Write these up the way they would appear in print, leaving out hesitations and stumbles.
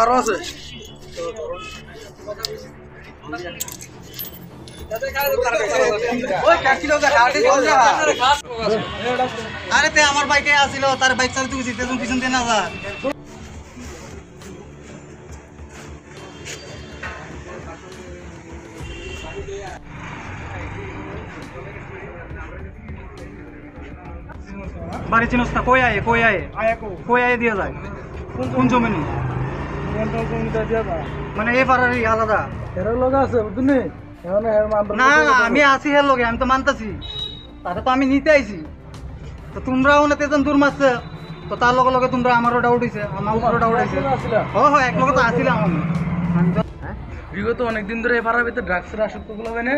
আরো আছে আরে তে আমার বাইকে আসিল তার বাইক চালাতে গেছি তেজন পিছন দিয়ে না যা বাড়ি চিনস না কই আয়ে দিয়ে যায় কোন জমিনি মানে এই পাড়ারই আলাদা না আমি আছি হের লগে আমি তো মানতাছি তাতে তো আমি নিতে আইছি তো তোমরাও না তেজন দূর মারছে তো তার লগে লগে তোমরা আমারও ডাউট হইছে আমার উপরও ডাউট হইছে হয় এক লগে তো আসিলাম আমি বিগত অনেকদিন ধরে এবার ভিতরে ড্রাগসের আসক্ত গুলো হয় না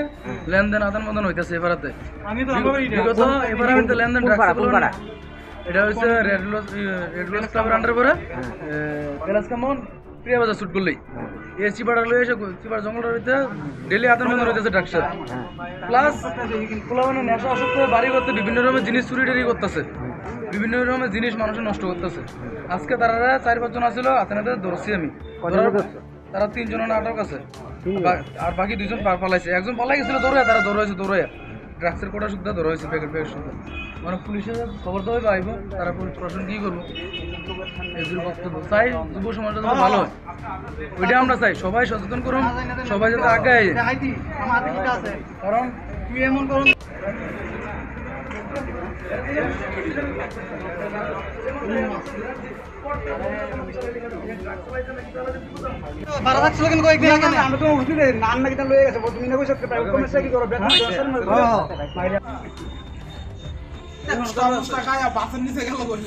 লেনদেন আদান প্রদান হইতেছে এবারতে আমি তো বিগত এবার ভিতরে লেনদেন ড্রাগস এটা হচ্ছে রেড লস ক্লাবের আন্ডার পরে তেলাস কামন প্রিয়া বাজার শুট করলেই এই চিপাড়া লয়ে এসে চিপাড়া জঙ্গলের ভিতরে ডেলি আদান প্রদান হইতেছে ড্রাগসের প্লাস পোলা মানে নেশা আসক্ত বাড়ি করতে বিভিন্ন রকমের জিনিস চুরি টুরি করতেছে বিভিন্ন রকমের জিনিস মানুষের নষ্ট করতেছে আজকে তারা 4-5 জন আসছিল আতেনাতে ধরছি আমি তারা 3 জন আটক আছে আর বাকি 2 জন পালাইছে একজন পালাই গেছিল তারা দৌড়াইছে ড্রাগসের কোটা শুদ্ধ ধরা হয়েছে প্যাকেট শুদ্ধ মানে পুলিশের খবর দেওয়া পাইব তারা প্রশাসন কি করবো এগুলো বক্তব্য চাই যুব সমাজটা যাতে ভালো হয় ওইটা আমরা চাই সবাই সচেতন করুন সবাই যাতে আগে কারণ তুই এমন করুন বারা থাকছিল কিন্তু কয়েকদিন আগে আমি তো বুঝতে দেই নাম নাকি তা লয়ে গেছে তুমি না কইছো প্রাইভেট কমার্সে কি করো বেতন 10 এর মধ্যে এখন তো টাকা বাসের নিচে গেল বলে